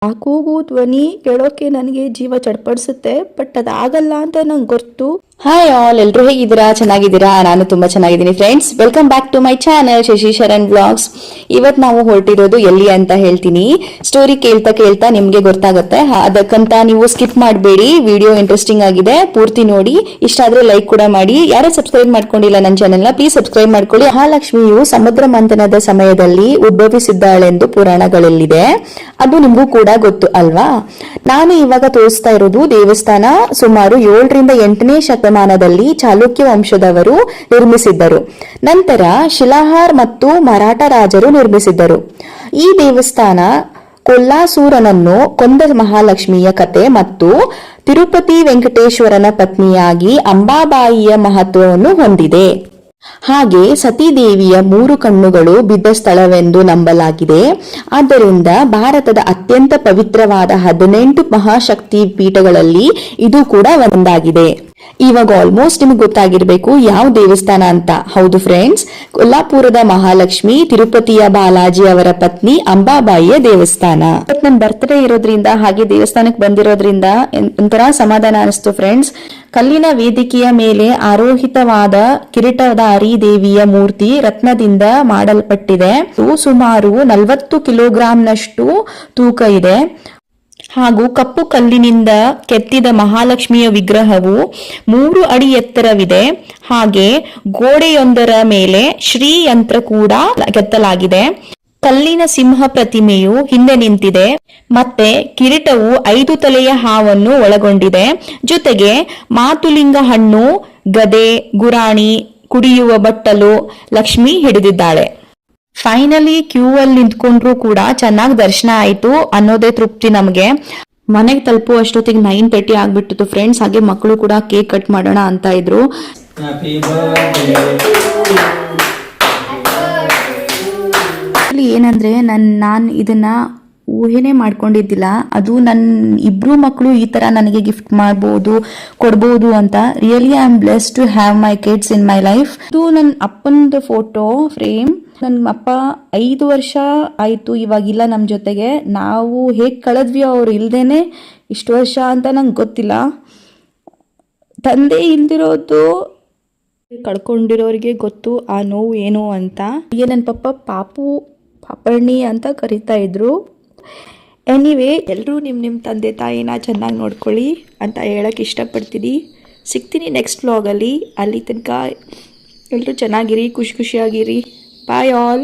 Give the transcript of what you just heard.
ಆ ಕೂಗು ಧ್ವನಿ ಕೇಳೋಕೆ ನನಗೆ ಜೀವ ಚಡ್ಪಡಿಸುತ್ತೆ. ಬಟ್ ಅದಾಗಲ್ಲ ಅಂತ ನಂಗೆ ಗೊತ್ತು. ಹಾಯ್ ಆಲ್, ಎಲ್ರು ಹೇಗಿದ್ದೀರಾ? ಚೆನ್ನಾಗಿದ್ದೀರಾ? ನಾನು ತುಂಬಾ ಚೆನ್ನಾಗಿದ್ದೀನಿ friends. Welcome back to my channel Shashi Sharan vlogs. ಇವತ್ ನಾವು ಹೊರಟಿರೋದು ಎಲ್ಲಿ ಅಂತ ಹೇಳ್ತೀನಿ. ಸ್ಟೋರಿ ಕೇಳ್ತಾ ಕೇಳ್ತಾ ನಿಮ್ಗೆ ಗೊತ್ತಾಗುತ್ತೆ. ಅದಕ್ಕಂತ ನೀವು ಸ್ಕಿಪ್ ಮಾಡಬೇಡಿ. ವಿಡಿಯೋ ಇಂಟ್ರೆಸ್ಟಿಂಗ್ ಆಗಿದೆ, ಪೂರ್ತಿ ನೋಡಿ. ಇಷ್ಟ ಆದ್ರೆ ಲೈಕ್ ಕೂಡ ಮಾಡಿ. ಯಾರೇ ಸಬ್ಸ್ಕ್ರೈಬ್ ಮಾಡ್ಕೊಂಡಿಲ್ಲ ನನ್ನ ಚಾನೆಲ್ ನ, ಪ್ಲೀಸ್ ಸಬ್ಸ್ಕ್ರೈಬ್ ಮಾಡ್ಕೊಳ್ಳಿ. ಮಹಾಲಕ್ಷ್ಮಿಯು ಸಮುದ್ರ ಮಂಥನದ ಸಮಯದಲ್ಲಿ ಉದ್ಭವಿಸಿದ್ದಾಳೆಂದು ಪುರಾಣಗಳಲ್ಲಿದೆ. ಅದು ನಿಮಗೂ ಕೂಡ ಗೊತ್ತು ಅಲ್ವಾ? ನಾನು ಇವಾಗ ತೋರಿಸ್ತಾ ಇರೋದು ದೇವಸ್ಥಾನ ಸುಮಾರು 7ರಿಂದ 8ನೇ ಶತಮಾನದಲ್ಲಿ ಚಾಲುಕ್ಯ ವಂಶದವರು ನಿರ್ಮಿಸಿದ್ದರು. ನಂತರ ಶಿಲಾಹಾರ್ ಮತ್ತು ಮರಾಠ ರಾಜರು ನಿರ್ಮಿಸಿದ್ದರು. ಈ ದೇವಸ್ಥಾನ ಕೊಲ್ಲಾಸೂರನನ್ನು ಕೊಂದ ಮಹಾಲಕ್ಷ್ಮಿಯ ಕತೆ ಮತ್ತು ತಿರುಪತಿ ವೆಂಕಟೇಶ್ವರನ ಪತ್ನಿಯಾಗಿ ಅಂಬಾಬಾಯಿಯ ಮಹತ್ವವನ್ನು ಹೊಂದಿದೆ. ಹಾಗೆ ಸತೀದೇವಿಯ 3 ಕಣ್ಣುಗಳು ಬಿದ್ದ ಸ್ಥಳವೆಂದು ನಂಬಲಾಗಿದೆ. ಆದ್ದರಿಂದ ಭಾರತದ ಅತ್ಯಂತ ಪವಿತ್ರವಾದ 18 ಮಹಾಶಕ್ತಿ ಪೀಠಗಳಲ್ಲಿ ಇದು ಕೂಡ ಒಂದಾಗಿದೆ. ಇವಾಗ ಆಲ್ಮೋಸ್ಟ್ ನಿಮ್ಗೆ ಗೊತ್ತಾಗಿರ್ಬೇಕು ಯಾವ ದೇವಸ್ಥಾನ ಅಂತ. ಹೌದು ಫ್ರೆಂಡ್ಸ್, ಕೊಲ್ಲಾಪುರದ ಮಹಾಲಕ್ಷ್ಮಿ ತಿರುಪತಿಯ ಬಾಲಾಜಿ ಅವರ ಪತ್ನಿ ಅಂಬಾಬಾಯಿಯ ದೇವಸ್ಥಾನ. ನನ್ನ ಬರ್ತ್ಡೇ ಇರೋದ್ರಿಂದ ಹಾಗೆ ದೇವಸ್ಥಾನಕ್ಕೆ ಬಂದಿರೋದ್ರಿಂದ ಒಂಥರ ಸಮಾಧಾನ ಅನಿಸ್ತು ಫ್ರೆಂಡ್ಸ್. ಕಲ್ಲಿನ ವೇದಿಕೆಯ ಮೇಲೆ ಆರೋಹಿತವಾದ ಕಿರೀಟಧಾರಿ ದೇವಿಯ ಮೂರ್ತಿ ರತ್ನದಿಂದ ಮಾಡಲ್ಪಟ್ಟಿದೆ. ಸುಮಾರು 40 ಕಿಲೋಗ್ರಾಂನಷ್ಟು ತೂಕ ಇದೆ. ಹಾಗೂ ಕಪ್ಪು ಕಲ್ಲಿನಿಂದ ಕೆತ್ತಿದ ಮಹಾಲಕ್ಷ್ಮಿಯ ವಿಗ್ರಹವು 3 ಅಡಿ ಎತ್ತರವಿದೆ. ಹಾಗೆ ಗೋಡೆಯೊಂದರ ಮೇಲೆ ಶ್ರೀ ಯಂತ್ರ ಕೂಡ ಕೆತ್ತಲಾಗಿದೆ. ಕಲ್ಲಿನ ಸಿಂಹ ಪ್ರತಿಮೆಯು ಹಿಂದೆ ನಿಂತಿದೆ. ಮತ್ತೆ ಕಿರೀಟವು 5 ತಲೆಯ ಹಾವನ್ನು ಒಳಗೊಂಡಿದೆ. ಜೊತೆಗೆ ಮಾತುಲಿಂಗ ಹಣ್ಣು, ಗದೆ, ಗುರಾಣಿ, ಕುಡಿಯುವ ಬಟ್ಟಲು ಲಕ್ಷ್ಮಿ ಹಿಡಿದಿದ್ದಾಳೆ. ಫೈನಲಿ ಕ್ಯೂ ಅಲ್ಲಿ ನಿಂತ್ಕೊಂಡ್ರು ಕೂಡ ಚೆನ್ನಾಗಿ ದರ್ಶನ ಆಯ್ತು ಅನ್ನೋದೇ ತೃಪ್ತಿ ನಮಗೆ. ಮನೆಗೆ ತಲುಪುವಷ್ಟೊತ್ತಿಗೆ 9:30 ಆಗ್ಬಿಟ್ಟಿತ್ತು ಫ್ರೆಂಡ್ಸ್. ಹಾಗೆ ಮಕ್ಕಳು ಕೂಡ ಕೇಕ್ ಕಟ್ ಮಾಡೋಣ ಅಂತ ಇದ್ರು. ಏನಂದ್ರೆ ನಾನು ಇದನ್ನ ಊಹೆನೆ ಮಾಡ್ಕೊಂಡಿದ್ದಿಲ್ಲ. ಅದು ಇಬ್ರು ಮಕ್ಕಳು ಈ ತರ ನನಗೆ ಗಿಫ್ಟ್ ಮಾಡ್ಬೋದು, ಕೊಡ್ಬೋದು ಅಂತ. Really I am blessed to have my kids in my life. ಇದು ನನ್ನ ಅಪ್ಪನದು ಫೋಟೋ ಫ್ರೇಮ್. ನನ್ನ ಅಪ್ಪ 5 ವರ್ಷ ಆಯ್ತು ಇವಾಗಿಲ್ಲ ನಮ್ಮ ಜೊತೆಗೆ. ನಾವು ಹೇಗೆ ಕಳೆದ್ವಿ ಅವ್ರು ಇಲ್ದೇನೆ ಇಷ್ಟು ವರ್ಷ ಅಂತ ನಂಗೆ ಗೊತ್ತಿಲ್ಲ. ತಂದೆ ಇಲ್ದಿರೋದು ಕಳ್ಕೊಂಡಿರೋರಿಗೆ ಗೊತ್ತು ಆ ನೋವು ಏನು ಅಂತ. ಈಗ ನನ್ನ ಪಪ್ಪ ಪಾಪಣ್ಣಿ ಅಂತ ಕರಿತಾ ಇದ್ರು. ಎನಿವೇ, ಎಲ್ಲರೂ ನಿಮ್ಮ ತಂದೆ ತಾಯಿನ ಚೆನ್ನಾಗಿ ನೋಡ್ಕೊಳ್ಳಿ ಅಂತ ಹೇಳಕ್ಕೆ ಇಷ್ಟಪಡ್ತೀನಿ. ಸಿಗ್ತೀನಿ ನೆಕ್ಸ್ಟ್ ವ್ಲಾಗಲ್ಲಿ. ಅಲ್ಲಿ ತನಕ ಎಲ್ಲರೂ ಚೆನ್ನಾಗಿರಿ, ಖುಷಿಯಾಗಿರಿ. ಬಾಯ್ ಆಲ್.